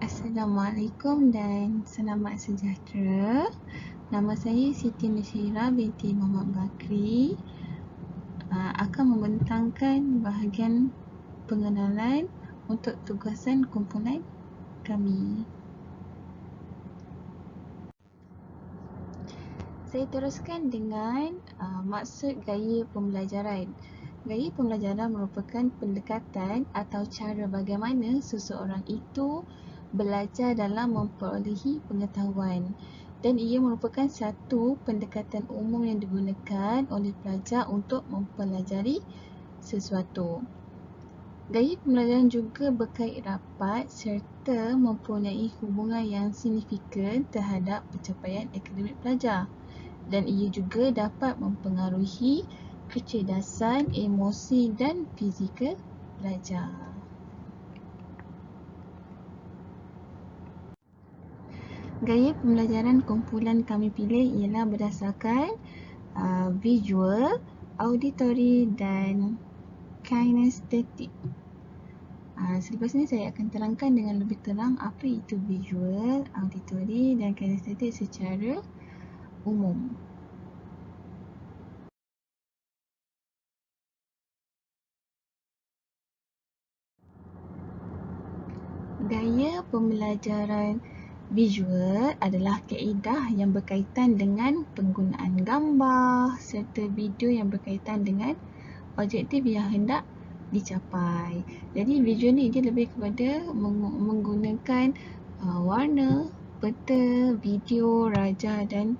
Assalamualaikum dan selamat sejahtera. Nama saya Siti Nusyirah binti Muhammad Bakri. Akan membentangkan bahagian pengenalan untuk tugasan kumpulan kami. Saya teruskan dengan maksud gaya pembelajaran. Gaya pembelajaran merupakan pendekatan atau cara bagaimana seseorang itu belajar dalam memperolehi pengetahuan, dan ia merupakan satu pendekatan umum yang digunakan oleh pelajar untuk mempelajari sesuatu. Gaya pembelajaran juga berkait rapat serta mempunyai hubungan yang signifikan terhadap pencapaian akademik pelajar, dan ia juga dapat mempengaruhi kecerdasan, emosi dan fizikal pelajar. Gaya pembelajaran kumpulan kami pilih ialah berdasarkan visual, auditory dan kinestetik. Selepas ini saya akan terangkan dengan lebih terang apa itu visual, auditory dan kinestetik secara umum. Gaya pembelajaran visual adalah kaedah yang berkaitan dengan penggunaan gambar serta video yang berkaitan dengan objektif yang hendak dicapai. Jadi visual ni dia lebih kepada menggunakan warna, peta, video, rajah dan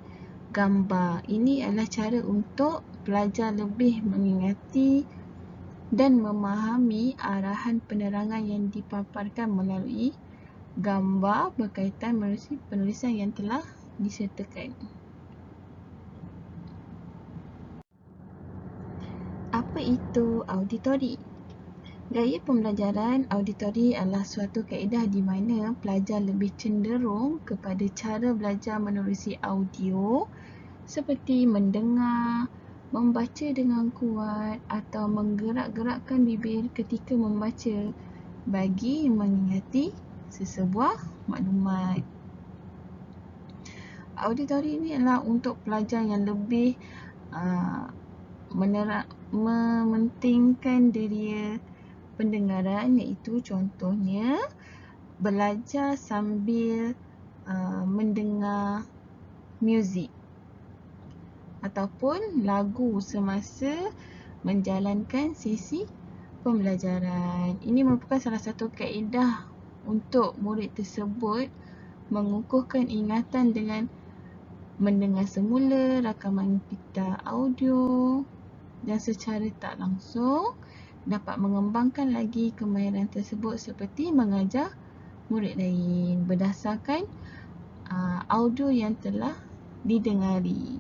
gambar. Ini adalah cara untuk pelajar lebih mengingati dan memahami arahan penerangan yang dipaparkan melalui gambar berkaitan menerusi penulisan yang telah disertakan. Apa itu auditori? Gaya pembelajaran auditori adalah suatu kaedah di mana pelajar lebih cenderung kepada cara belajar menerusi audio seperti mendengar, membaca dengan kuat atau menggerak-gerakkan bibir ketika membaca bagi mengingati sesebuah maklumat. Auditori ini adalah untuk pelajar yang lebih mementingkan diri pendengaran, iaitu contohnya belajar sambil mendengar muzik ataupun lagu semasa menjalankan sesi pembelajaran. Ini merupakan salah satu kaedah untuk murid tersebut mengukuhkan ingatan dengan mendengar semula rakaman pita audio dan secara tak langsung dapat mengembangkan lagi kemahiran tersebut seperti mengajar murid lain berdasarkan audio yang telah didengari.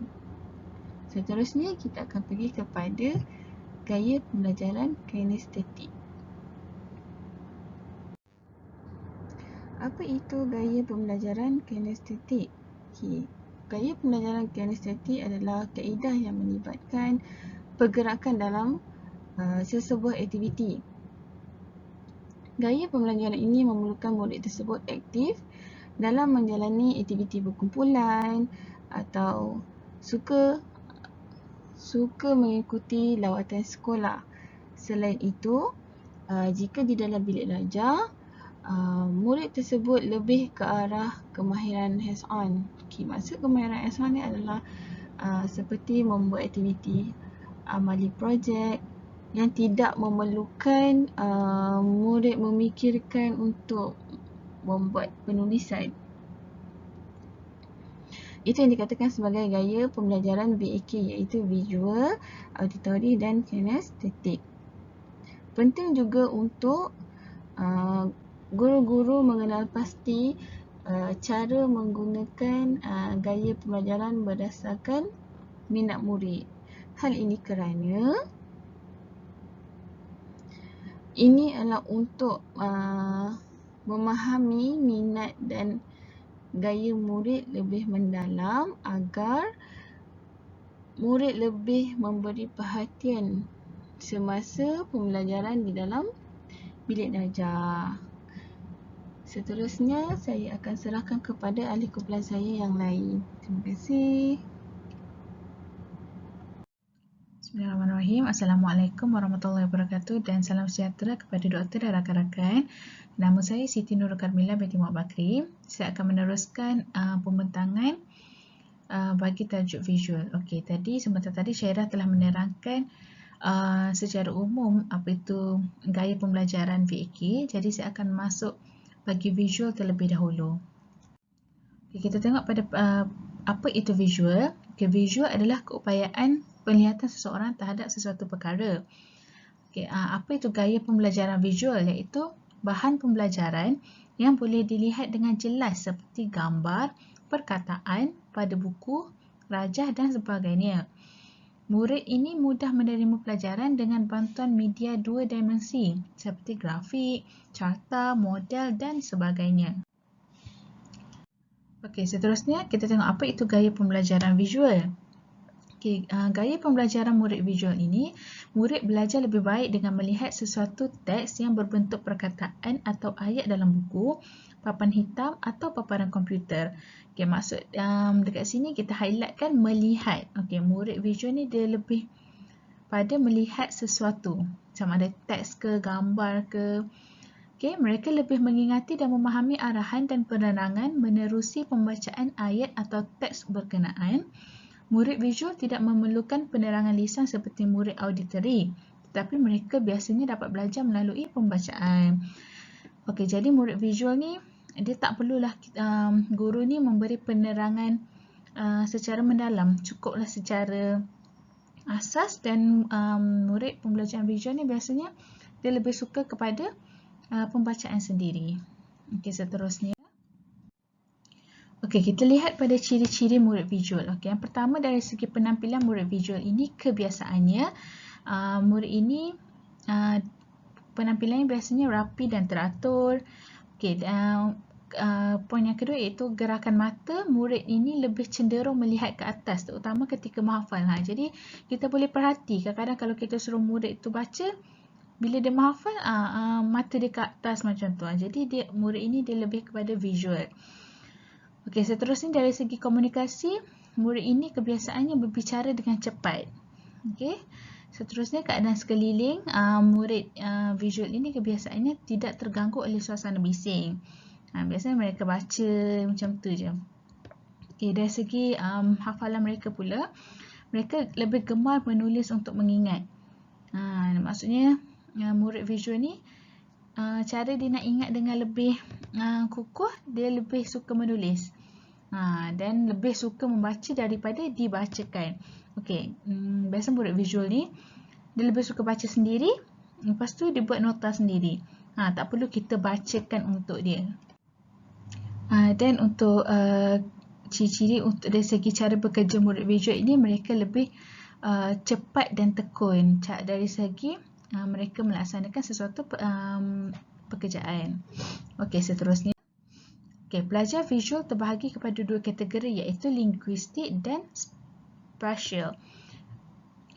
Seterusnya kita akan pergi kepada gaya pembelajaran kinestetik. Apa itu gaya pembelajaran kinestetik? Gaya pembelajaran kinestetik adalah kaedah yang melibatkan pergerakan dalam sesebuah aktiviti. Gaya pembelajaran ini memerlukan murid tersebut aktif dalam menjalani aktiviti berkumpulan atau suka mengikuti lawatan sekolah. Selain itu, jika di dalam bilik belajar, murid tersebut lebih ke arah kemahiran hands-on. Maksud kemahiran hands-on ni adalah seperti membuat aktiviti amali projek yang tidak memerlukan murid memikirkan untuk membuat penulisan. Itu yang dikatakan sebagai gaya pembelajaran VAK, iaitu visual, auditory dan kinestetik. Penting juga untuk guru-guru mengenal pasti cara menggunakan gaya pembelajaran berdasarkan minat murid. Hal ini kerana ini adalah untuk memahami minat dan gaya murid lebih mendalam agar murid lebih memberi perhatian semasa pembelajaran di dalam bilik belajar. Seterusnya, saya akan serahkan kepada ahli kumpulan saya yang lain. Terima kasih. Bismillahirrahmanirrahim. Assalamualaikum warahmatullahi wabarakatuh dan salam sejahtera kepada doktor dan rakan-rakan. Nama saya Siti Nurul Karmila binti Muhammad Bakri. Saya akan meneruskan pembentangan bagi tajuk visual. Okey, sebentar tadi Syairah telah menerangkan secara umum apa itu gaya pembelajaran VAK. Jadi saya akan masuk bagi visual terlebih dahulu. Okay, kita tengok pada apa itu visual. Okay, visual adalah keupayaan penglihatan seseorang terhadap sesuatu perkara. Okay, apa itu gaya pembelajaran visual? Iaitu bahan pembelajaran yang boleh dilihat dengan jelas seperti gambar, perkataan pada buku, rajah dan sebagainya. Murid ini mudah menerima pelajaran dengan bantuan media dua dimensi seperti grafik, carta, model dan sebagainya. Okey, seterusnya kita tengok apa itu gaya pembelajaran visual. Okay, gaya pembelajaran murid visual ini, murid belajar lebih baik dengan melihat sesuatu teks yang berbentuk perkataan atau ayat dalam buku, papan hitam atau paparan komputer. Okay, maksud dekat sini kita highlightkan melihat. Okay, murid visual ni dia lebih pada melihat sesuatu, sama ada teks ke, gambar ke. Okay, mereka lebih mengingati dan memahami arahan dan penerangan menerusi pembacaan ayat atau teks berkenaan. Murid visual tidak memerlukan penerangan lisan seperti murid auditory, tetapi mereka biasanya dapat belajar melalui pembacaan. Okey, jadi murid visual ni dia tak perlulah guru ni memberi penerangan secara mendalam, cukuplah secara asas dan murid pembelajaran visual ni biasanya dia lebih suka kepada pembacaan sendiri. Okey, seterusnya. Okey, kita lihat pada ciri-ciri murid visual. Okey, yang pertama dari segi penampilan murid visual ini, kebiasaannya murid ini penampilannya biasanya rapi dan teratur. Okey, poin yang kedua iaitu gerakan mata. Murid ini lebih cenderung melihat ke atas, terutama ketika menghafal. Jadi kita boleh perhati kadang-kadang kalau kita suruh murid itu baca, bila dia menghafal, mata dia ke atas macam tu. Jadi murid ini dia lebih kepada visual. Okey, seterusnya dari segi komunikasi, murid ini kebiasaannya berbicara dengan cepat. Okey, seterusnya keadaan sekeliling, murid visual ini kebiasaannya tidak terganggu oleh suasana bising. Biasanya mereka baca macam tu je. Okey, dari segi hafalan mereka pula, mereka lebih gemar menulis untuk mengingat. Maksudnya murid visual ni cara dia nak ingat dengan lebih kukuh, dia lebih suka menulis dan lebih suka membaca daripada dibacakan. Okey, biasa murid visual ni dia lebih suka baca sendiri, lepas tu dia buat nota sendiri. Tak perlu kita bacakan untuk dia. Dan untuk ciri-ciri untuk dari segi cara bekerja murid visual ini, mereka lebih cepat dan tekun dari segi mereka melaksanakan sesuatu pekerjaan. Okey, seterusnya. Okey, pelajar visual terbahagi kepada dua kategori iaitu linguistik dan spatial.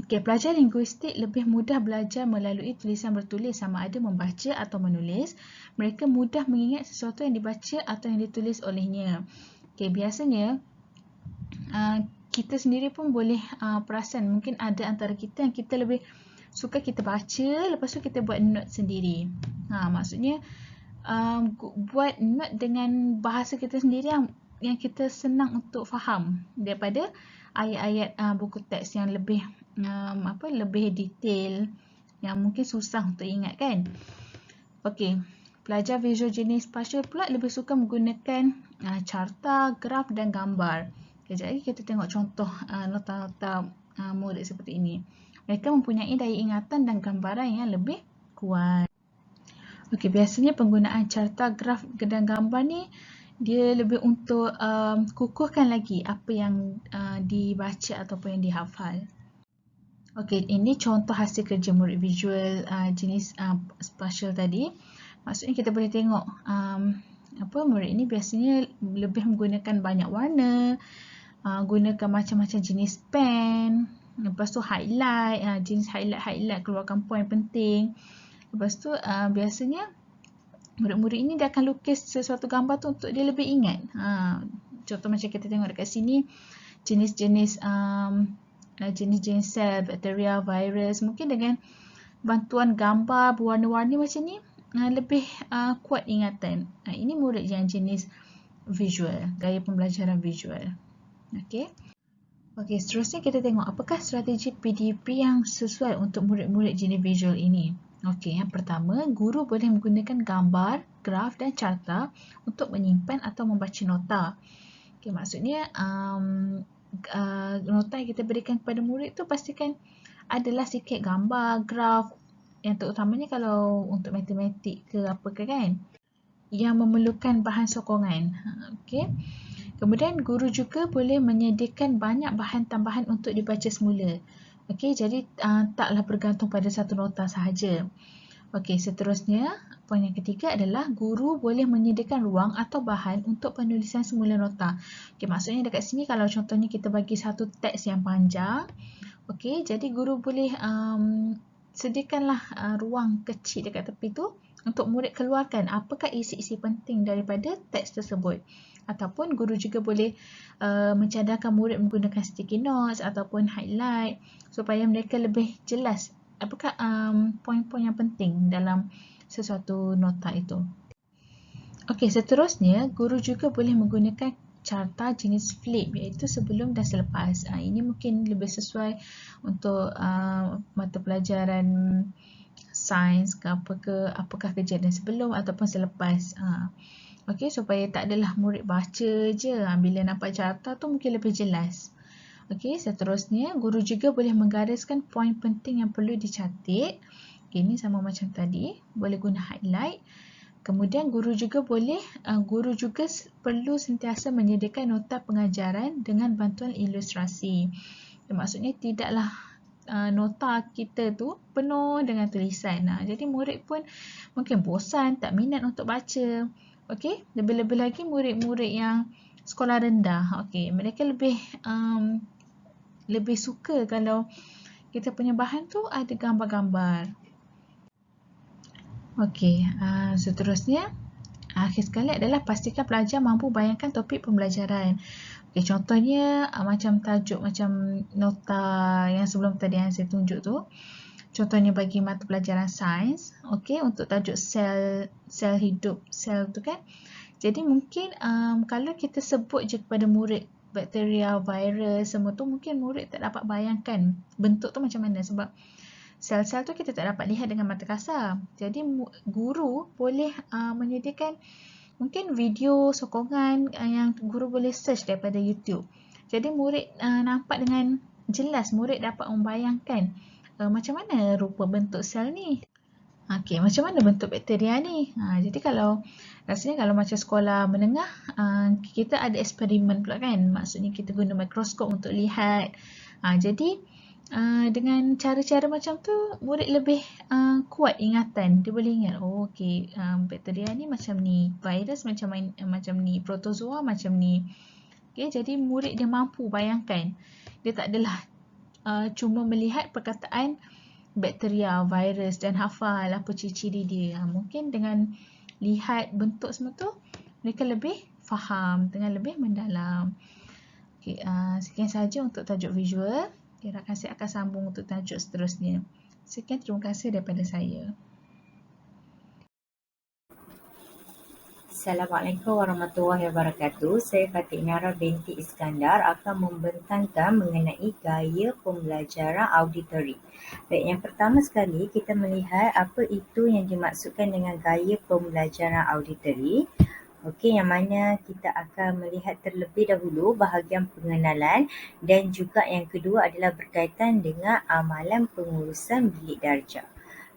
Okey, pelajar linguistik lebih mudah belajar melalui tulisan bertulis sama ada membaca atau menulis. Mereka mudah mengingat sesuatu yang dibaca atau yang ditulis olehnya. Okey, biasanya kita sendiri pun boleh perasan, mungkin ada antara kita yang kita lebih suka kita baca, lepas tu kita buat note sendiri. Maksudnya buat note dengan bahasa kita sendiri yang kita senang untuk faham daripada ayat-ayat buku teks yang lebih lebih detail, yang mungkin susah untuk ingat kan. Okey, pelajar visual jenis spatial pula lebih suka menggunakan carta, graf dan gambar. Kejap lagi kita tengok contoh nota-nota murid seperti ini. Mereka mempunyai daya ingatan dan gambaran yang lebih kuat. Okey, biasanya penggunaan carta, graf dan gambar ni dia lebih untuk kukuhkan lagi apa yang dibaca ataupun yang dihafal. Okey, ini contoh hasil kerja murid visual jenis spatial tadi. Maksudnya kita boleh tengok murid ini biasanya lebih menggunakan banyak warna, gunakan macam-macam jenis pen, lepas tu highlight, jenis highlight keluarkan poin penting. Lepas tu biasanya Murid-murid ini dia akan lukis sesuatu gambar tu untuk dia lebih ingat. Contoh macam kita tengok dekat sini, jenis-jenis jenis-jenis sel, bakteria, virus. Mungkin dengan bantuan gambar berwarna-warni macam ni, lebih kuat ingatan. Ini murid yang jenis visual, gaya pembelajaran visual. Okey. Okey, seterusnya kita tengok apakah strategi PDP yang sesuai untuk murid-murid jenis visual ini. Okey, yang pertama, guru boleh menggunakan gambar, graf dan carta untuk menyimpan atau membaca nota. Okey, maksudnya nota yang kita berikan kepada murid tu pastikan adalah sikit gambar, graf, yang terutamanya kalau untuk matematik ke apa ke kan, yang memerlukan bahan sokongan. Okey. Kemudian guru juga boleh menyediakan banyak bahan tambahan untuk dibaca semula. Okey, jadi taklah bergantung pada satu nota sahaja. Okey, seterusnya poin yang ketiga adalah guru boleh menyediakan ruang atau bahan untuk penulisan semula nota. Okey, maksudnya dekat sini kalau contohnya kita bagi satu teks yang panjang, okey, jadi guru boleh sediakanlah ruang kecil dekat tepi tu untuk murid keluarkan apakah isi-isi penting daripada teks tersebut. Ataupun guru juga boleh mencadangkan murid menggunakan sticky notes ataupun highlight supaya mereka lebih jelas apakah poin-poin yang penting dalam sesuatu nota itu. Okey, seterusnya guru juga boleh menggunakan carta jenis flip iaitu sebelum dan selepas. Ini mungkin lebih sesuai untuk mata pelajaran sains ke apa ke, apakah kejadian sebelum ataupun selepas. Okey, supaya tak adalah murid baca je, bila nampak carta tu mungkin lebih jelas. Okey, seterusnya guru juga boleh menggariskan poin penting yang perlu dicatat. Okay, ini sama macam tadi, boleh guna highlight. Kemudian guru juga perlu sentiasa menyediakan nota pengajaran dengan bantuan ilustrasi. Maksudnya tidaklah nota kita tu penuh dengan tulisan. Jadi murid pun mungkin bosan, tak minat untuk baca. Okey, lebih-lebih lagi murid-murid yang sekolah rendah. Okey, mereka lebih suka kalau kita punya bahan tu ada gambar-gambar. Okey, seterusnya akhir sekali adalah pastikan pelajar mampu bayangkan topik pembelajaran. Okey, contohnya macam tajuk macam nota yang sebelum tadi yang saya tunjuk tu. Contohnya bagi mata pelajaran sains, okey, untuk tajuk sel hidup, sel tu kan. Jadi mungkin kalau kita sebut je kepada murid bakteria, virus, semua tu mungkin murid tak dapat bayangkan bentuk tu macam mana sebab sel-sel tu kita tak dapat lihat dengan mata kasar. Jadi guru boleh menyediakan mungkin video sokongan yang guru boleh search daripada YouTube. Jadi murid nampak dengan jelas, murid dapat membayangkan macam mana rupa bentuk sel ni. Okey, macam mana bentuk bakteria ni? Jadi rasanya kalau macam sekolah menengah, kita ada eksperimen pula kan? Maksudnya kita guna mikroskop untuk lihat. Jadi dengan cara-cara macam tu, murid lebih kuat ingatan. Dia boleh ingat, okey, bakteria ni macam ni, virus macam ni, protozoa macam ni. Okey, jadi murid dia mampu bayangkan. Dia tak adalah cuma melihat perkataan bakteria, virus dan hafal apa ciri-ciri dia. Mungkin dengan lihat bentuk semua tu, mereka lebih faham dengan lebih mendalam. Okay, sekian sahaja untuk tajuk visual. Rakan saya akan sambung untuk tajuk seterusnya. Sekian, terima kasih daripada saya. Assalamualaikum warahmatullahi wabarakatuh. Saya Fatik Nara binti Iskandar akan membentangkan mengenai gaya pembelajaran auditory. Baik, yang pertama sekali kita melihat apa itu yang dimaksudkan dengan gaya pembelajaran auditory. Okey, yang mana kita akan melihat terlebih dahulu bahagian pengenalan dan juga yang kedua adalah berkaitan dengan amalan pengurusan bilik darjah.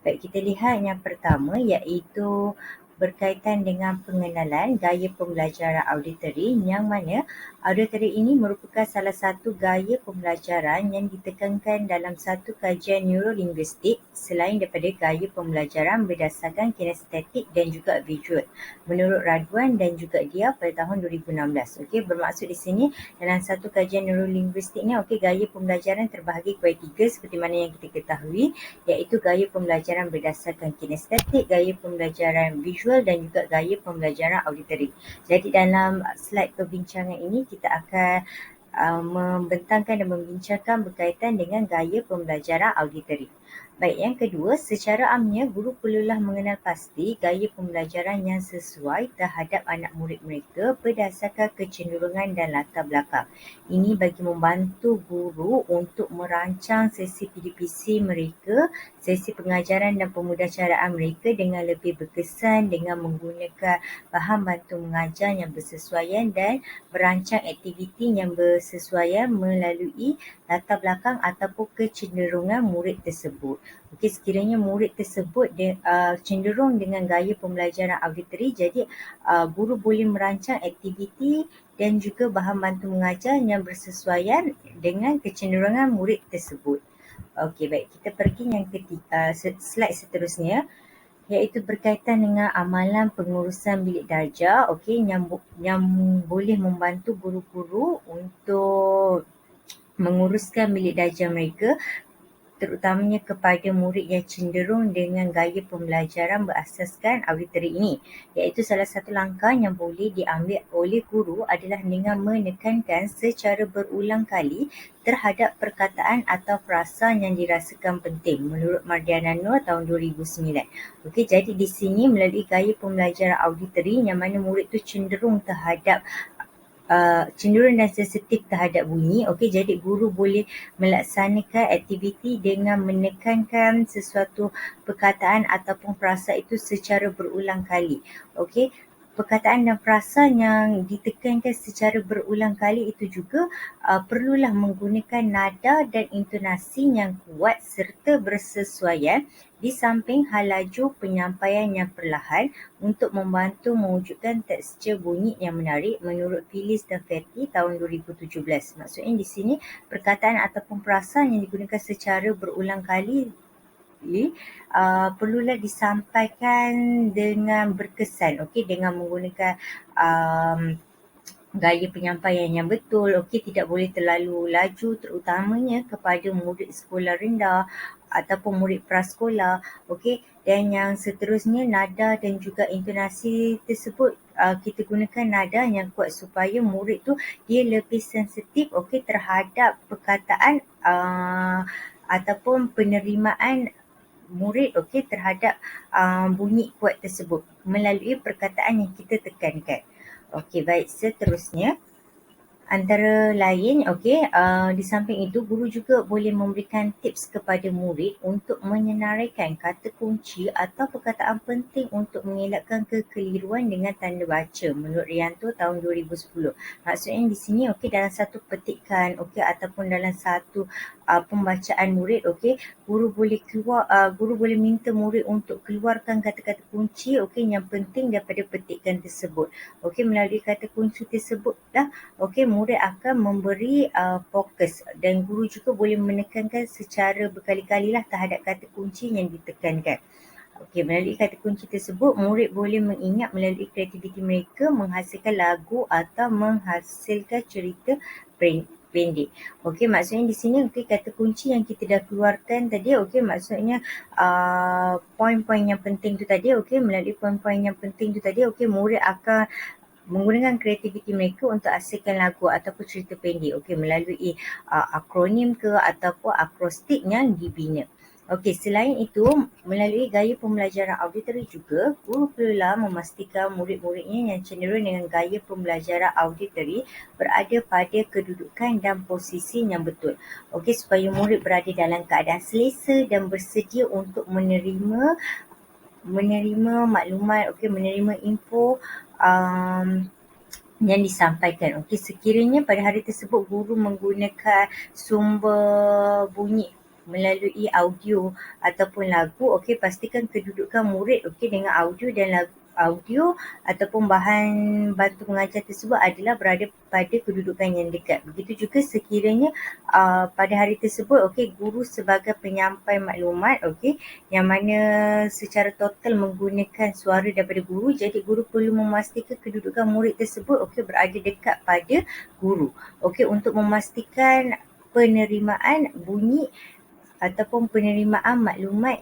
Baik, kita lihat yang pertama iaitu berkaitan dengan pengenalan gaya pembelajaran auditory, yang mana auditory ini merupakan salah satu gaya pembelajaran yang ditekankan dalam satu kajian neurolinguistik selain daripada gaya pembelajaran berdasarkan kinestetik dan juga visual menurut Radwan dan juga dia pada tahun 2016. Okey, bermaksud di sini dalam satu kajian neurolinguistik ni, okey, gaya pembelajaran terbahagi kepada tiga seperti mana yang kita ketahui, iaitu gaya pembelajaran berdasarkan kinestetik, gaya pembelajaran visual visual dan juga gaya pembelajaran auditory. Jadi dalam slide perbincangan ini kita akan membentangkan dan membincangkan berkaitan dengan gaya pembelajaran auditory. Baik, yang kedua, secara amnya guru perlulah mengenal pasti gaya pembelajaran yang sesuai terhadap anak murid mereka berdasarkan kecenderungan dan latar belakang. Ini bagi membantu guru untuk merancang sesi PDPC mereka, sesi pengajaran dan pemudacaraan mereka dengan lebih berkesan dengan menggunakan bahan bantu mengajar yang bersesuaian dan merancang aktiviti yang bersesuaian melalui latar belakang ataupun kecenderungan murid tersebut. Okey, sekiranya murid tersebut cenderung dengan gaya pembelajaran auditory, jadi guru boleh merancang aktiviti dan juga bahan bantu mengajar yang bersesuaian dengan kecenderungan murid tersebut. Okey, baik, kita pergi yang ketiga, slide seterusnya, iaitu berkaitan dengan amalan pengurusan bilik darjah, okey, yang boleh membantu guru-guru untuk menguruskan bilik darjah mereka, terutamanya kepada murid yang cenderung dengan gaya pembelajaran berasaskan auditory ini, iaitu salah satu langkah yang boleh diambil oleh guru adalah dengan menekankan secara berulang kali terhadap perkataan atau frasa yang dirasakan penting menurut Mardiana Noor tahun 2009. Okey, jadi di sini melalui gaya pembelajaran auditory yang mana murid tu cenderung dan sensitif terhadap bunyi. Okey, jadi guru boleh melaksanakan aktiviti dengan menekankan sesuatu perkataan ataupun frasa itu secara berulang kali. Okey, perkataan dan frasa yang ditekankan secara berulang kali itu juga perlulah menggunakan nada dan intonasi yang kuat serta bersesuaian di samping hal laju penyampaian yang perlahan untuk membantu mewujudkan tekstur bunyi yang menarik menurut Phyllis dan Fatty tahun 2017. Maksudnya di sini perkataan ataupun frasa yang digunakan secara berulang kali perlulah disampaikan dengan berkesan, okey, dengan menggunakan gaya penyampaian yang betul, okey, tidak boleh terlalu laju terutamanya kepada murid sekolah rendah ataupun murid prasekolah, okey, dan yang seterusnya nada dan juga intonasi tersebut kita gunakan nada yang kuat supaya murid tu dia lebih sensitif, okey, terhadap perkataan ataupun penerimaan murid, okey, terhadap bunyi kuat tersebut melalui perkataan yang kita tekankan. Okey, baik, seterusnya antara lain, okey, di samping itu guru juga boleh memberikan tips kepada murid untuk menyenaraikan kata kunci atau perkataan penting untuk mengelakkan kekeliruan dengan tanda baca menurut Rianto tahun 2010. Maksudnya di sini, okey, dalam satu petikan, okey, ataupun dalam satu pembacaan murid, okey, guru boleh minta murid untuk keluarkan kata-kata kunci, okey, yang penting daripada petikan tersebut. Okey, melalui kata kunci tersebut okey, murid akan memberi fokus dan guru juga boleh menekankan secara berkali-kali terhadap kata kunci yang ditekankan. Okey, melalui kata kunci tersebut, murid boleh mengingat melalui kreativiti mereka menghasilkan lagu atau menghasilkan cerita pendek. Okey, maksudnya di sini, okey, kata kunci yang kita dah keluarkan tadi, okey, maksudnya poin-poin yang penting tu tadi, okey, melalui poin-poin yang penting tu tadi, okey, murid akan menggunakan kreativiti mereka untuk hasilkan lagu ataupun cerita pendek, okey, melalui akronim ke ataupun akrostik yang dibina. Okey, selain itu, melalui gaya pembelajaran auditory juga, guru perlulah memastikan murid-muridnya yang cenderung dengan gaya pembelajaran auditory berada pada kedudukan dan posisi yang betul. Okey, supaya murid berada dalam keadaan selesa dan bersedia untuk menerima maklumat, okey, menerima info yang disampaikan. Okey, sekiranya pada hari tersebut guru menggunakan sumber bunyi melalui audio ataupun lagu, okey, pastikan kedudukan murid, okey, dengan audio dan lagu audio ataupun bahan bantu mengajar tersebut adalah berada pada kedudukan yang dekat. Begitu juga sekiranya pada hari tersebut, okey, guru sebagai penyampai maklumat, okey, yang mana secara total menggunakan suara daripada guru, jadi guru perlu memastikan kedudukan murid tersebut, okey, berada dekat pada guru, okey, untuk memastikan penerimaan bunyi ataupun penerimaan maklumat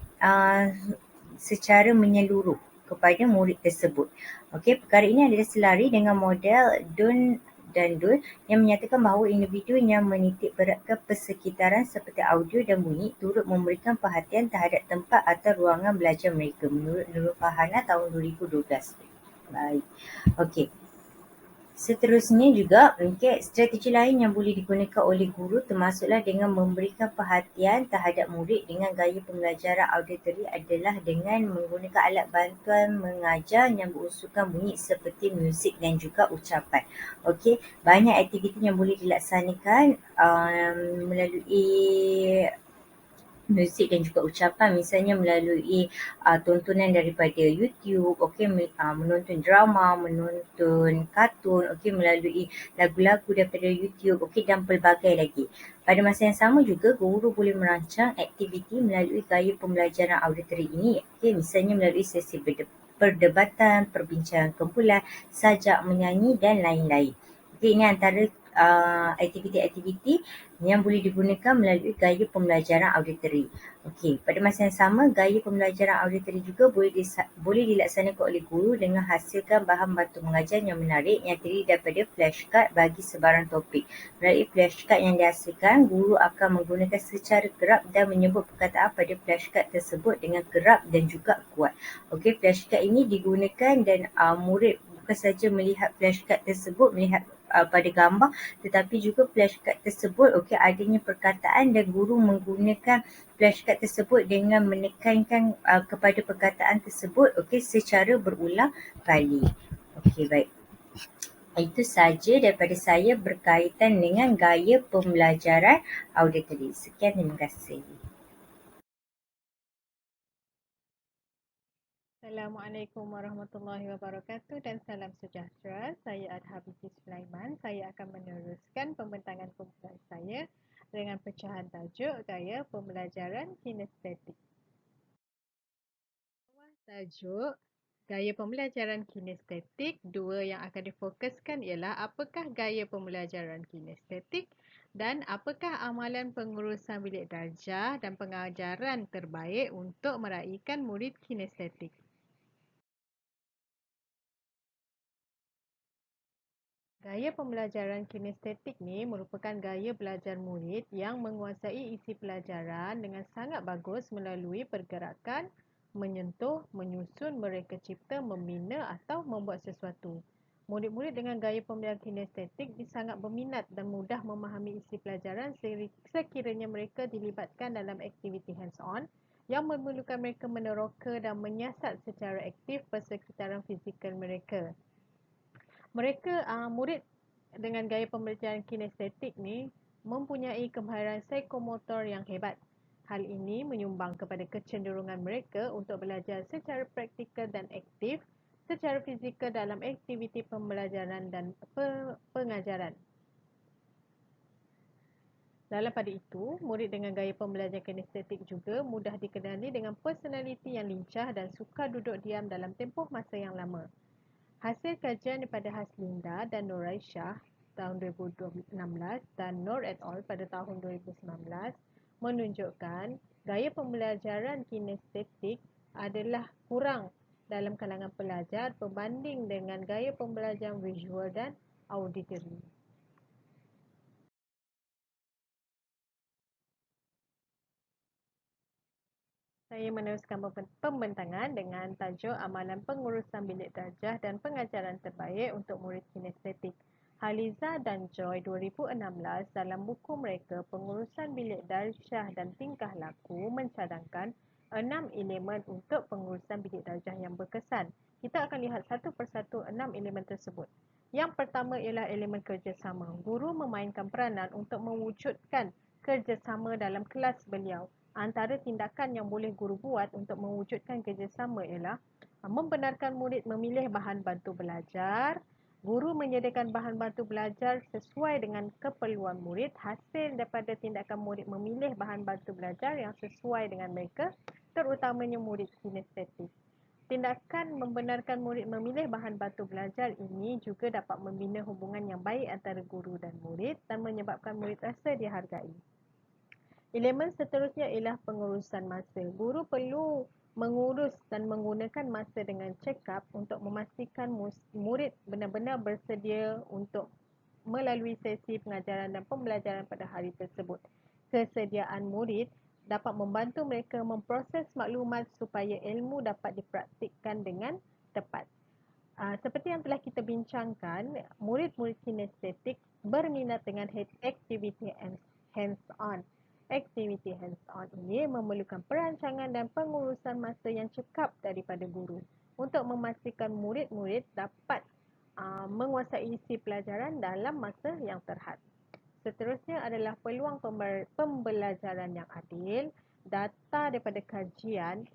secara menyeluruh. kepada murid tersebut. Okey, perkara ini adalah selari dengan model Dunn dan Dun yang menyatakan bahawa individu yang menitik beratkan persekitaran seperti audio dan bunyi turut memberikan perhatian terhadap tempat atau ruangan belajar mereka, menurut Nurul Farhana tahun 2012. Baik. Okey. Seterusnya juga, strategi lain yang boleh digunakan oleh guru termasuklah dengan memberikan perhatian terhadap murid dengan gaya pembelajaran auditory adalah dengan menggunakan alat bantuan mengajar yang berunsurkan bunyi seperti muzik dan juga ucapan. Okey, banyak aktiviti yang boleh dilaksanakan melalui muzik dan juga ucapan, misalnya melalui tontonan daripada YouTube, menonton drama, menonton kartun, melalui lagu-lagu daripada YouTube, dan pelbagai lagi. Pada masa yang sama juga, guru boleh merancang aktiviti melalui gaya pembelajaran auditory ini, misalnya melalui sesi perdebatan, perbincangan kumpulan, sajak menyanyi dan lain-lain. Ini antara aktiviti-aktiviti yang boleh digunakan melalui gaya pembelajaran auditory. Pada masa yang sama, gaya pembelajaran auditory juga boleh dilaksanakan oleh guru dengan hasilkan bahan bantu mengajar yang menarik yang terdiri daripada flashcard bagi sebarang topik. Melalui flashcard yang dihasilkan, guru akan menggunakan secara kerap dan menyebut perkataan pada flashcard tersebut dengan kerap dan juga kuat. Flashcard ini digunakan dan murid bukan saja melihat flashcard tersebut, melihat pada gambar, tetapi juga flashcard tersebut adanya perkataan dan guru menggunakan flashcard tersebut dengan menekankan kepada perkataan tersebut secara berulang kali. Baik. Itu saja daripada saya berkaitan dengan gaya pembelajaran auditory. Sekian, terima kasih. Assalamualaikum warahmatullahi wabarakatuh dan salam sejahtera. Saya Adha Binti Sulaiman. Saya akan meneruskan pembentangan kumpulan saya dengan pecahan tajuk Gaya Pembelajaran Kinestetik. Tajuk Gaya Pembelajaran Kinestetik, dua yang akan difokuskan ialah apakah gaya pembelajaran kinestetik dan apakah amalan pengurusan bilik darjah dan pengajaran terbaik untuk meraihkan murid kinestetik. Gaya pembelajaran kinestetik ni merupakan gaya belajar murid yang menguasai isi pelajaran dengan sangat bagus melalui pergerakan, menyentuh, menyusun, mereka cipta, membina atau membuat sesuatu. Murid-murid dengan gaya pembelajaran kinestetik sangat berminat dan mudah memahami isi pelajaran sekiranya mereka dilibatkan dalam aktiviti hands-on yang memerlukan mereka meneroka dan menyiasat secara aktif persekitaran fizikal mereka. Murid dengan gaya pembelajaran kinestetik ni mempunyai kemahiran psikomotor yang hebat. Hal ini menyumbang kepada kecenderungan mereka untuk belajar secara praktikal dan aktif, secara fizikal dalam aktiviti pembelajaran dan pengajaran. Dalam pada itu, murid dengan gaya pembelajaran kinestetik juga mudah dikenali dengan personaliti yang lincah dan suka duduk diam dalam tempoh masa yang lama. Hasil kajian daripada Haslinda dan Nur Aisyah tahun 2016 dan Nur et al. Pada tahun 2019 menunjukkan gaya pembelajaran kinestetik adalah kurang dalam kalangan pelajar berbanding dengan gaya pembelajaran visual dan auditory. Saya meneruskan pembentangan dengan tajuk Amalan Pengurusan Bilik Darjah dan Pengajaran Terbaik untuk Murid Kinestetik. Haliza dan Joy 2016 dalam buku mereka Pengurusan Bilik Darjah dan Tingkah Laku mencadangkan 6 elemen untuk pengurusan bilik darjah yang berkesan. Kita akan lihat satu persatu 6 elemen tersebut. Yang pertama ialah elemen kerjasama. Guru memainkan peranan untuk mewujudkan kerjasama dalam kelas beliau. Antara tindakan yang boleh guru buat untuk mewujudkan kerjasama ialah membenarkan murid memilih bahan bantu belajar. Guru menyediakan bahan bantu belajar sesuai dengan keperluan murid. Hasil daripada tindakan murid memilih bahan bantu belajar yang sesuai dengan mereka, terutamanya murid kinestetik. Tindakan membenarkan murid memilih bahan bantu belajar ini juga dapat membina hubungan yang baik antara guru dan murid dan menyebabkan murid rasa dihargai. Elemen seterusnya ialah pengurusan masa. Guru perlu mengurus dan menggunakan masa dengan check-up untuk memastikan murid benar-benar bersedia untuk melalui sesi pengajaran dan pembelajaran pada hari tersebut. Kesediaan murid dapat membantu mereka memproses maklumat supaya ilmu dapat dipraktikkan dengan tepat. Seperti yang telah kita bincangkan, murid-murid kinestetik berminat dengan aktiviti hands-on. Aktiviti hands-on ini memerlukan perancangan dan pengurusan masa yang cekap daripada guru untuk memastikan murid-murid dapat menguasai isi pelajaran dalam masa yang terhad. Seterusnya adalah peluang pembelajaran yang adil. Data daripada kajian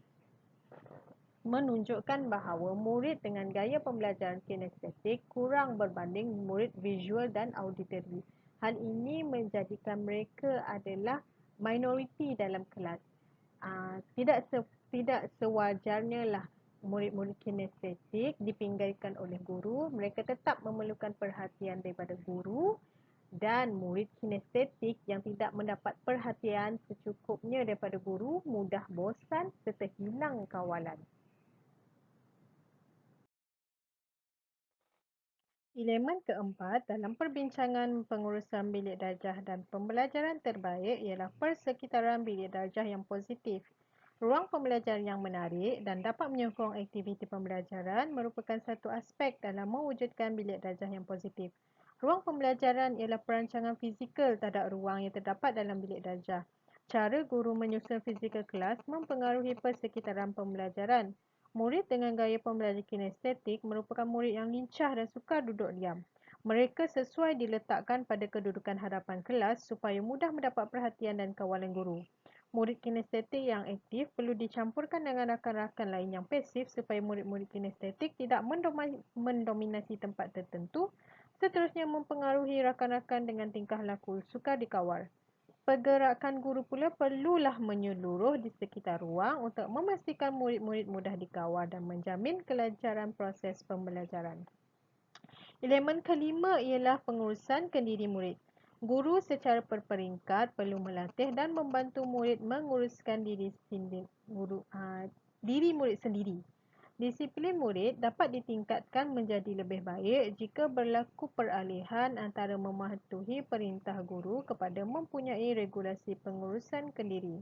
menunjukkan bahawa murid dengan gaya pembelajaran kinestetik kurang berbanding murid visual dan auditory. Hal ini menjadikan mereka adalah minoriti dalam kelas. Tidak sewajarnya lah murid-murid kinestetik dipinggirkan oleh guru. Mereka tetap memerlukan perhatian daripada guru, dan murid kinestetik yang tidak mendapat perhatian secukupnya daripada guru mudah bosan serta hilang kawalan. Elemen keempat dalam perbincangan pengurusan bilik darjah dan pembelajaran terbaik ialah persekitaran bilik darjah yang positif. Ruang pembelajaran yang menarik dan dapat menyokong aktiviti pembelajaran merupakan satu aspek dalam mewujudkan bilik darjah yang positif. Ruang pembelajaran ialah perancangan fizikal terhadap ruang yang terdapat dalam bilik darjah. Cara guru menyusun fizikal kelas mempengaruhi persekitaran pembelajaran. Murid dengan gaya pembelajaran kinestetik merupakan murid yang lincah dan sukar duduk diam. Mereka sesuai diletakkan pada kedudukan hadapan kelas supaya mudah mendapat perhatian dan kawalan guru. Murid kinestetik yang aktif perlu dicampurkan dengan rakan-rakan lain yang pasif supaya murid-murid kinestetik tidak mendominasi tempat tertentu, seterusnya mempengaruhi rakan-rakan dengan tingkah laku sukar dikawal. Pergerakan guru pula perlulah menyeluruh di sekitar ruang untuk memastikan murid-murid mudah dikawal dan menjamin kelancaran proses pembelajaran. Elemen kelima ialah pengurusan kendiri murid. Guru secara berperingkat perlu melatih dan membantu murid menguruskan diri murid sendiri. Disiplin murid dapat ditingkatkan menjadi lebih baik jika berlaku peralihan antara mematuhi perintah guru kepada mempunyai regulasi pengurusan kendiri.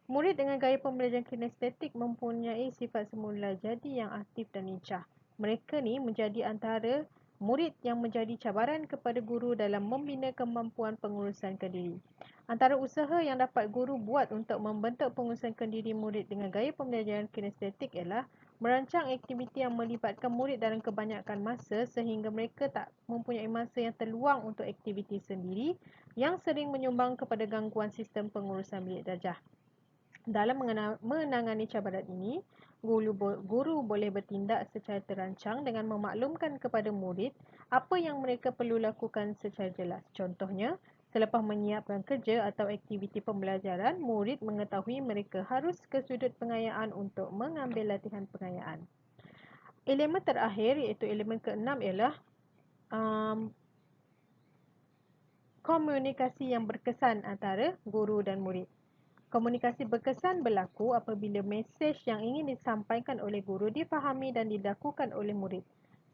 Murid dengan gaya pembelajaran kinestetik mempunyai sifat semula jadi yang aktif dan lincah. Mereka ni menjadi antara murid yang menjadi cabaran kepada guru dalam membina kemampuan pengurusan kendiri. Antara usaha yang dapat guru buat untuk membentuk pengurusan kendiri murid dengan gaya pembelajaran kinestetik ialah merancang aktiviti yang melibatkan murid dalam kebanyakan masa sehingga mereka tak mempunyai masa yang terluang untuk aktiviti sendiri yang sering menyumbang kepada gangguan sistem pengurusan bilik darjah. Dalam menangani cabaran ini, guru boleh bertindak secara terancang dengan memaklumkan kepada murid apa yang mereka perlu lakukan secara jelas. Contohnya, selepas menyiapkan kerja atau aktiviti pembelajaran, murid mengetahui mereka harus ke sudut pengayaan untuk mengambil latihan pengayaan. Elemen terakhir iaitu elemen keenam ialah komunikasi yang berkesan antara guru dan murid. Komunikasi berkesan berlaku apabila mesej yang ingin disampaikan oleh guru difahami dan dilakukan oleh murid.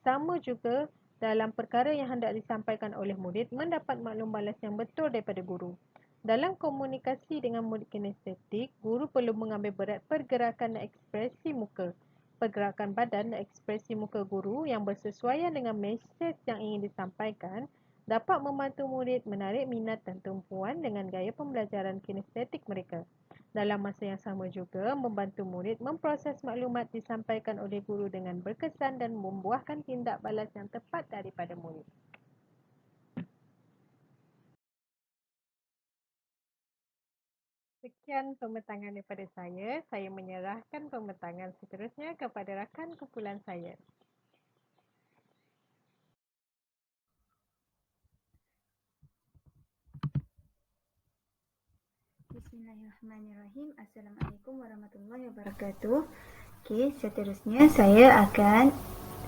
Sama juga dalam perkara yang hendak disampaikan oleh murid mendapat maklum balas yang betul daripada guru. Dalam komunikasi dengan murid kinestetik, guru perlu mengambil berat pergerakan dan ekspresi muka, pergerakan badan dan ekspresi muka guru yang bersesuaian dengan mesej yang ingin disampaikan dapat membantu murid menarik minat dan tumpuan dengan gaya pembelajaran kinestetik mereka. Dalam masa yang sama juga, membantu murid memproses maklumat disampaikan oleh guru dengan berkesan dan membuahkan tindak balas yang tepat daripada murid. Sekian pembentangan daripada saya. Saya menyerahkan pembentangan seterusnya kepada rakan kumpulan saya. Bismillahirrahmanirrahim. Assalamualaikum warahmatullahi wabarakatuh. Okey, seterusnya saya akan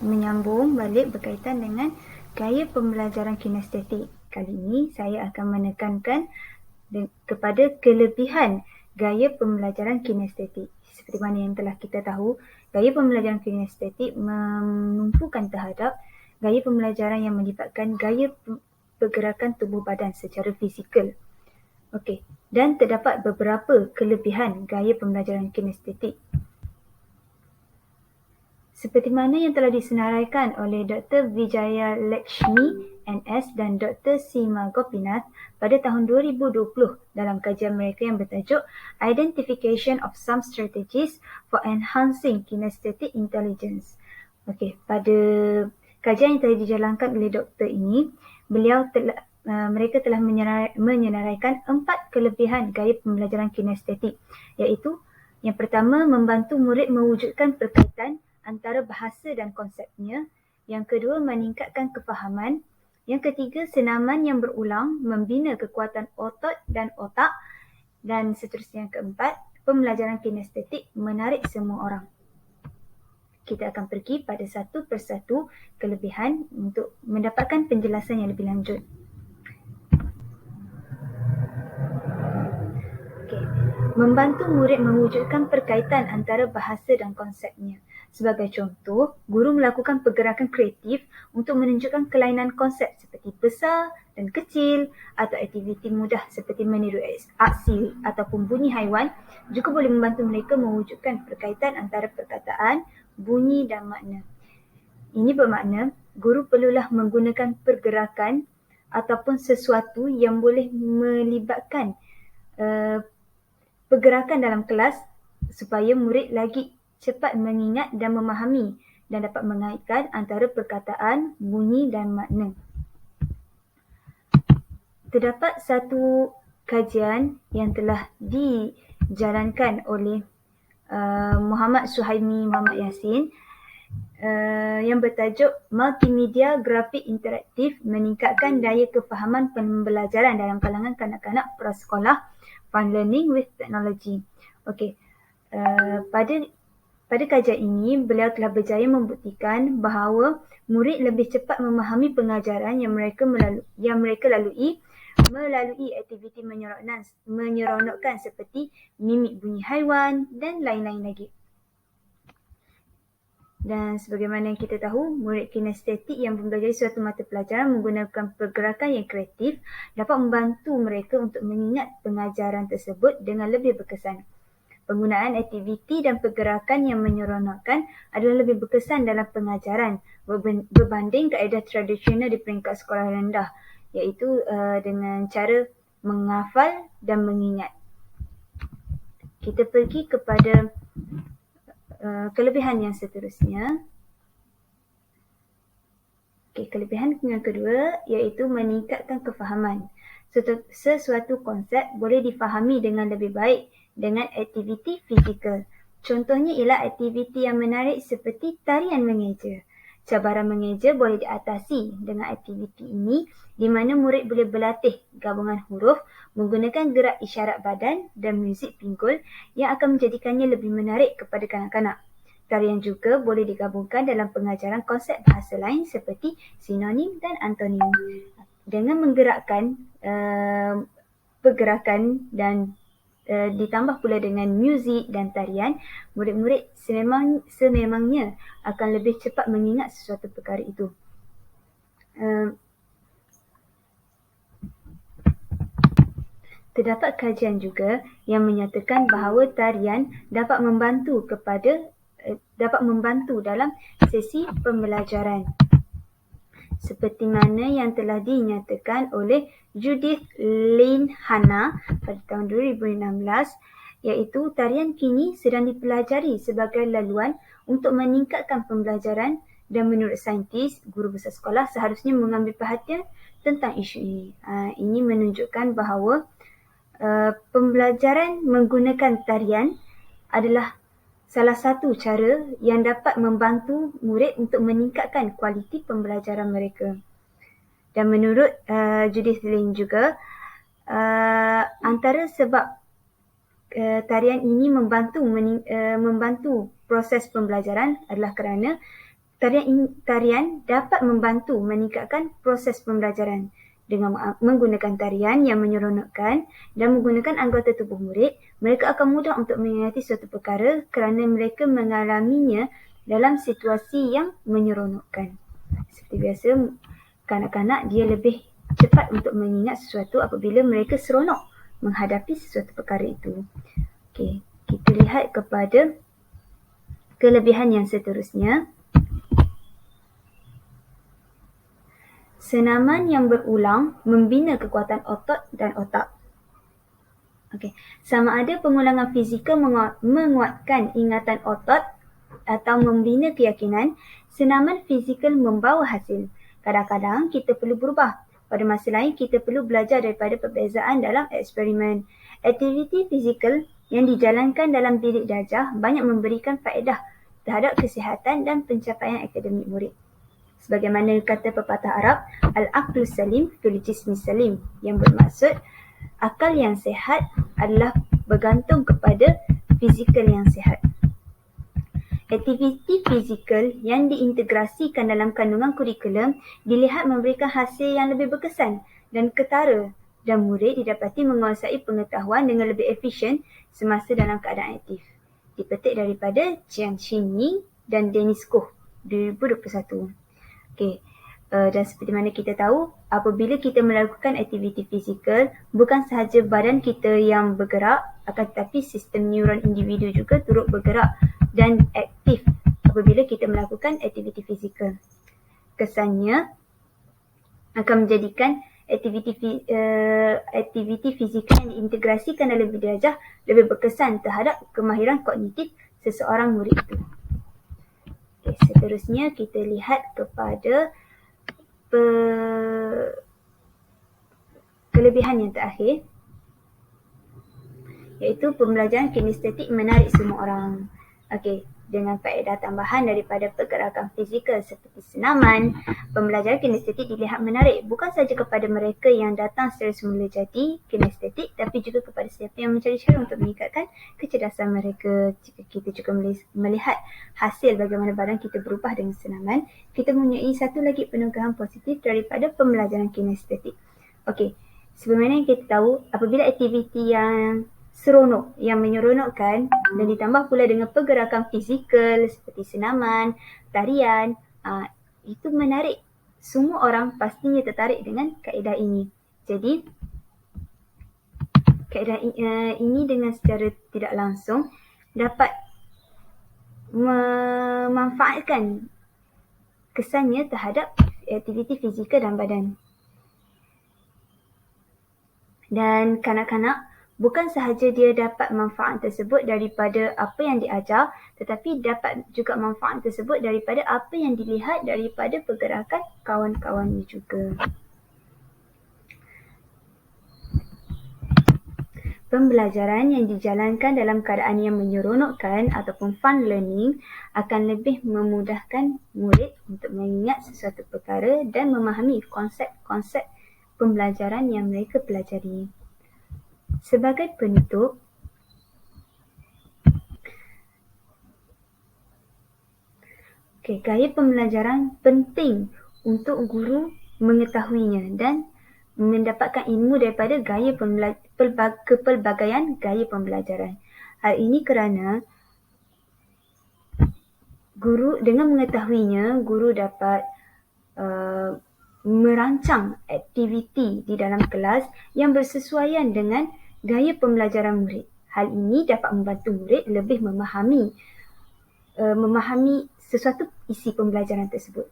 menyambung balik berkaitan dengan gaya pembelajaran kinestetik. Kali ini saya akan menekankan kepada kelebihan gaya pembelajaran kinestetik. seperti mana yang telah kita tahu, gaya pembelajaran kinestetik menumpukan terhadap gaya pembelajaran yang melibatkan gaya pergerakan tubuh badan secara fizikal. Okey, dan terdapat beberapa kelebihan gaya pembelajaran kinestetik. Seperti mana yang telah disenaraikan oleh Dr. Vijaya Lakshmi NS dan Dr. Seema Gopinath pada tahun 2020 dalam kajian mereka yang bertajuk Identification of Some Strategies for Enhancing Kinesthetic Intelligence. Okey, pada kajian yang telah dijalankan oleh doktor ini, mereka telah menyenaraikan 4 kelebihan gaya pembelajaran kinestetik, iaitu yang pertama, membantu murid mewujudkan perkaitan antara bahasa dan konsepnya. Yang kedua, meningkatkan kefahaman. Yang ketiga, senaman yang berulang membina kekuatan otot dan otak. Dan seterusnya yang keempat, pembelajaran kinestetik menarik semua orang. Kita akan pergi pada satu persatu kelebihan untuk mendapatkan penjelasan yang lebih lanjut. Okay. Membantu murid mewujudkan perkaitan antara bahasa dan konsepnya. Sebagai contoh, guru melakukan pergerakan kreatif untuk menunjukkan kelainan konsep seperti besar dan kecil atau aktiviti mudah seperti meniru aksi ataupun bunyi haiwan juga boleh membantu mereka mewujudkan perkaitan antara perkataan, bunyi dan makna. Ini bermakna guru perlulah menggunakan pergerakan ataupun sesuatu yang boleh melibatkan pergerakan dalam kelas supaya murid lagi cepat mengingat dan memahami dan dapat mengaitkan antara perkataan, bunyi dan makna. Terdapat satu kajian yang telah dijalankan oleh Muhammad Suhaimi Muhammad Yassin yang bertajuk Multimedia Grafik Interaktif Meningkatkan Daya Kefahaman Pembelajaran dalam kalangan kanak-kanak prasekolah Fun Learning with Technology. Okey, pada kajian ini, beliau telah berjaya membuktikan bahawa murid lebih cepat memahami pengajaran yang mereka lalui melalui aktiviti menyeronokkan seperti mimik bunyi haiwan dan lain-lain lagi. Dan sebagaimana yang kita tahu, murid kinestetik yang mempelajari suatu mata pelajaran menggunakan pergerakan yang kreatif dapat membantu mereka untuk mengingat pengajaran tersebut dengan lebih berkesan. Penggunaan aktiviti dan pergerakan yang menyeronokkan adalah lebih berkesan dalam pengajaran berbanding kaedah tradisional di peringkat sekolah rendah, iaitu dengan cara menghafal dan mengingat. Kita pergi kepada kelebihan yang seterusnya. Okay, kelebihan yang kedua iaitu meningkatkan kefahaman. Sesuatu konsep boleh difahami dengan lebih baik dengan aktiviti fizikal. Contohnya ialah aktiviti yang menarik seperti tarian mengeja. Cabaran mengeja boleh diatasi dengan aktiviti ini di mana murid boleh berlatih gabungan huruf menggunakan gerak isyarat badan dan muzik pinggul yang akan menjadikannya lebih menarik kepada kanak-kanak. Tarian juga boleh digabungkan dalam pengajaran konsep bahasa lain seperti sinonim dan antonim. Dengan menggerakkan pergerakan dan ditambah pula dengan muzik dan tarian, murid-murid sememangnya akan lebih cepat mengingat sesuatu perkara itu. Terdapat kajian juga yang menyatakan bahawa tarian dapat membantu dalam sesi pembelajaran. Seperti mana yang telah dinyatakan oleh Judith Lynn Hanna pada tahun 2016, iaitu tarian kini sedang dipelajari sebagai laluan untuk meningkatkan pembelajaran dan menurut saintis, guru besar sekolah seharusnya mengambil perhatian tentang isu ini. Ini menunjukkan bahawa pembelajaran menggunakan tarian adalah salah satu cara yang dapat membantu murid untuk meningkatkan kualiti pembelajaran mereka. Dan menurut Judith Lynn juga, antara sebab tarian ini membantu proses pembelajaran adalah kerana tarian dapat membantu meningkatkan proses pembelajaran. Dengan menggunakan tarian yang menyeronokkan dan menggunakan anggota tubuh murid, mereka akan mudah untuk mengingati suatu perkara kerana mereka mengalaminya dalam situasi yang menyeronokkan. Seperti biasa, kanak-kanak dia lebih cepat untuk mengingat sesuatu apabila mereka seronok menghadapi sesuatu perkara itu. Okey, kita lihat kepada kelebihan yang seterusnya. Senaman yang berulang membina kekuatan otot dan otak. Okey, sama ada pengulangan fizikal menguatkan ingatan otot atau membina keyakinan, senaman fizikal membawa hasil. Kadang-kadang kita perlu berubah. Pada masa lain, kita perlu belajar daripada perbezaan dalam eksperimen. Aktiviti fizikal yang dijalankan dalam bilik darjah banyak memberikan faedah terhadap kesihatan dan pencapaian akademik murid. Sebagaimana kata pepatah Arab, Al-Aqlu Salim fil Jismi Salim, yang bermaksud akal yang sihat adalah bergantung kepada fizikal yang sihat. Aktiviti fizikal yang diintegrasikan dalam kandungan kurikulum dilihat memberikan hasil yang lebih berkesan dan ketara, dan murid didapati menguasai pengetahuan dengan lebih efisien semasa dalam keadaan aktif. Dipetik daripada Jiang Xinyi dan Dennis Koh 2021. Okey, dan seperti mana kita tahu, apabila kita melakukan aktiviti fizikal, bukan sahaja badan kita yang bergerak, akan tetapi sistem neuron individu juga turut bergerak dan aktif apabila kita melakukan aktiviti fizikal. Kesannya akan menjadikan aktiviti fizikal yang diintegrasikan dalam bilik darjah lebih berkesan terhadap kemahiran kognitif seseorang murid itu. Okay, seterusnya kita lihat kepada kelebihan yang terakhir, iaitu pembelajaran kinestetik menarik semua orang. Okey, dengan faedah tambahan daripada pergerakan fizikal seperti senaman, pembelajaran kinestetik dilihat menarik bukan sahaja kepada mereka yang datang secara semula jadi kinestetik, tapi juga kepada sesiapa yang mencari cara untuk meningkatkan kecerdasan mereka. Jika kita juga melihat hasil bagaimana badan kita berubah dengan senaman, kita mempunyai satu lagi penugahan positif daripada pembelajaran kinestetik. Okey, sebagaimana yang kita tahu, apabila aktiviti yang seronok, yang menyeronokkan dan ditambah pula dengan pergerakan fizikal seperti senaman, tarian, itu menarik. Semua orang pastinya tertarik dengan kaedah ini. Jadi, kaedah ini dengan secara tidak langsung dapat memanfaatkan kesannya terhadap aktiviti fizikal dan badan. Dan kanak-kanak, bukan sahaja dia dapat manfaat tersebut daripada apa yang diajar, tetapi dapat juga manfaat tersebut daripada apa yang dilihat daripada pergerakan kawan-kawannya juga. Pembelajaran yang dijalankan dalam keadaan yang menyeronokkan ataupun fun learning akan lebih memudahkan murid untuk mengingat sesuatu perkara dan memahami konsep-konsep pembelajaran yang mereka pelajari. Sebagai penutup, gaya pembelajaran penting untuk guru mengetahuinya dan mendapatkan ilmu daripada kepelbagaian gaya pembelajaran. Hal ini kerana guru dengan mengetahuinya, guru dapat merancang aktiviti di dalam kelas yang bersesuaian dengan gaya pembelajaran murid. Hal ini dapat membantu murid lebih memahami sesuatu isi pembelajaran tersebut.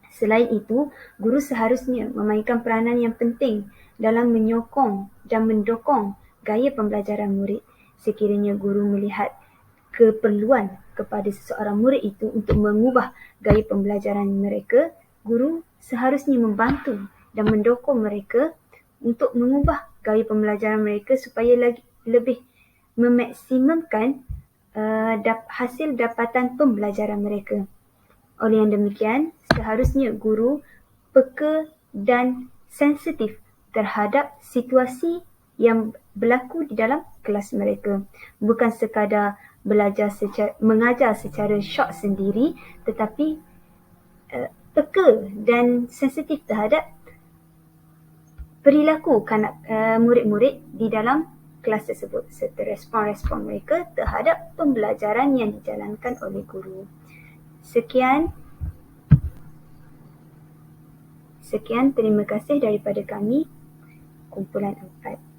Selain itu, guru seharusnya memainkan peranan yang penting dalam menyokong dan mendukung gaya pembelajaran murid. Sekiranya guru melihat keperluan kepada seseorang murid itu untuk mengubah gaya pembelajaran mereka, guru seharusnya membantu dan mendukung mereka untuk mengubah gaya pembelajaran mereka supaya lebih memaksimumkan hasil dapatan pembelajaran mereka. Oleh yang demikian, seharusnya guru peka dan sensitif terhadap situasi yang berlaku di dalam kelas mereka. Bukan sekadar mengajar secara syok sendiri, tetapi peka dan sensitif terhadap perilaku murid-murid di dalam kelas tersebut serta respon-respon mereka terhadap pembelajaran yang dijalankan oleh guru. Sekian, terima kasih daripada kami, kumpulan 4.